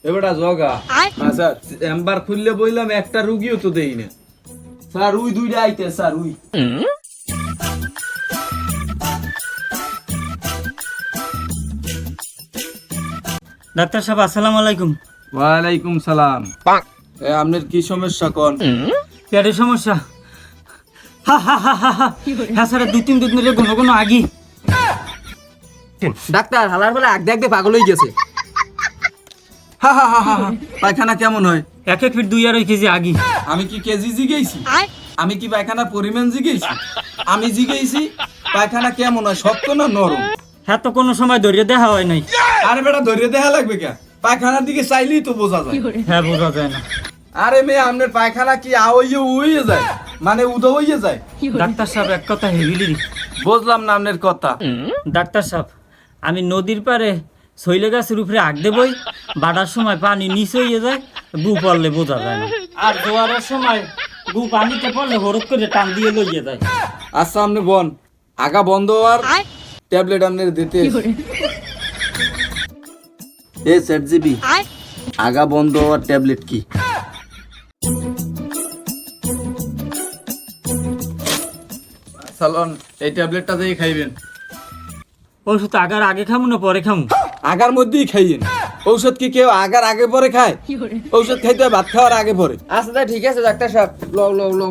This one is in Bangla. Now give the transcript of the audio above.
এবারে জগা না স্যার চেম্বার খুললে বললাম একটা রুগীও তো দেই না স্যার উই দুইটা আইতে স্যার উই ডাক্তার সাহেব আসসালামু আলাইকুম। ওয়ালাইকুম সালাম। আপনার কি সমস্যা কোন? পেটের সমস্যা। হ্যাঁ স্যার 2-3 দিন ধরে কোনো কোনো আগি। ডাক্তার হালার বলে আগ দেখতে পাগল হয়ে গেছে। পায়খানা কেমন হয়? 1 ফিট 2 কেজি আগি। আমি কি কেজি জিগেছি? আমি কি পায়খানা পরিমাণ জিগেছি? আমি জিগেছি পায়খানা কেমন হয়, শক্ত না নরম? হ্যাঁ তো কোনো সময় ধরে দেখা হয় নাই। আরে বেটা ধরে দেখা লাগবে কে? পায়খানার দিকে চাইলেই তো বোঝা যায়। হ্যাঁ বোঝা যায় না। আরে মেয়ে আপনার পায়খানা কি আওইয়ে উইয়ে যায়, মানে উদো হইয়ে যায়? ডাক্তার সাহেব এক কথা হেভিলি। বুঝলাম না আপনার কথা। ডাক্তার সাহেব আমি নদীর পাড়ে শৈলে গাছের উপরে আগ দেবই, বাড়ার সময় পানি নিচে হয়ে যায়, গু পড়লে বোঝা যায় না। আর জোয়ারের সময় গু পানিতে পড়লে হরত করে টান দিয়ে লইয়ে যায়। আচ্ছা আপনি বন আগা বন্ধ হওয়ার ট্যাবলেট আপনার দিতে এ সেট জিবি আগা বন্ধ হওয়ার ট্যাবলেট কি? সালন এই ট্যাবলেটটা দিয়ে খাইবেন। ওষুধ আগার আগে খামু না পরে খামু? আগার মধ্যেই খাইয়েন। ঔষধ কি কেউ আগার আগে পরে খায়? ঔষধ খাইতে হয় ভাত খাওয়ার আগে পরে। আচ্ছা ঠিক আছে ডাক্তার সাহেব, লও লও লও।